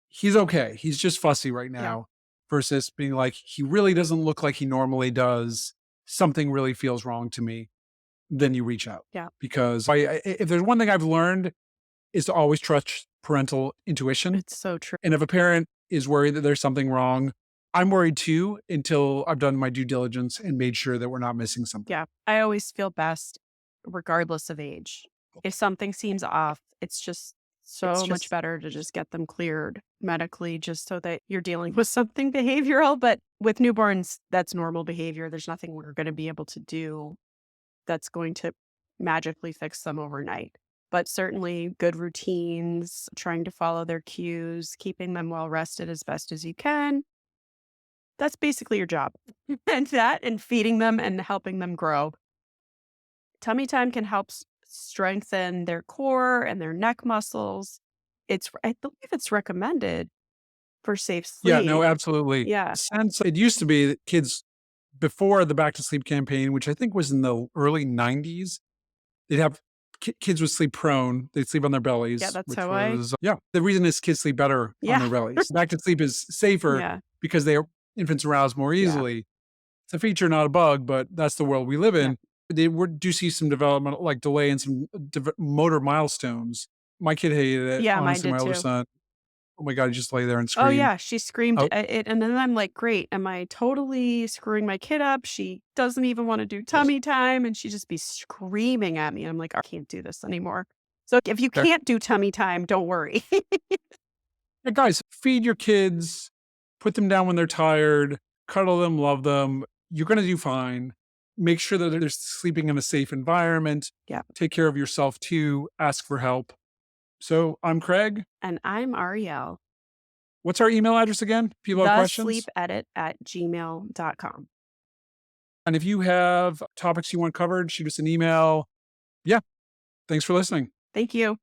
He's okay. He's just fussy right Yeah. now versus being like, he really doesn't look like he normally does. Something really feels wrong to me. Then you reach out Yeah. because if there's one thing I've learned is to always trust parental intuition. It's so true. And if a parent is worried that there's something wrong, I'm worried too until I've done my due diligence and made sure that we're not missing something. Yeah. I always feel best regardless of age. If something seems off, it's just so much better to just get them cleared medically just so that you're dealing with something behavioral. But with newborns, that's normal behavior. There's nothing we're going to be able to do that's going to magically fix them overnight. But certainly good routines, trying to follow their cues, keeping them well rested as best as you can. That's basically your job. And that and feeding them and helping them grow. Tummy time can help strengthen their core and their neck muscles. I believe it's recommended for safe Yeah, no, sleep. absolutely. Yeah. Since it used to be that kids before the Back to Sleep campaign, which I think was in the early 90s, they'd have kids would sleep prone. They'd sleep on their Yeah, bellies, that's which how I was, yeah. The reason is kids sleep better on yeah. their bellies. Back to Sleep is safer Yeah. because infants arouse more Yeah. easily. It's a feature, not a bug, but that's the world we live Yeah. in. Do see some development, like delay in some motor milestones. My kid hated it. Yeah, mine Honestly, did my older too. son, oh my God, he just lay there and Oh, screamed. yeah, she screamed, Oh, and then I'm like, "Great, am I totally screwing my kid up? She doesn't even wanna do tummy time," and she just be screaming at me, and I'm like, "I can't do this anymore." So, if you okay. can't do tummy time, don't worry. Yeah, guys, feed your kids, put them down when they're tired, cuddle them, love them. You're going to do fine. Make sure that they're sleeping in a safe environment. Yeah, Take care of yourself too. Ask for help. So I'm Craig. and I'm Arielle, What's our email address again? People have questions. thesleepedit@gmail.com. And if you have topics you want covered, shoot us an email. Yeah. Thanks for listening. Thank you.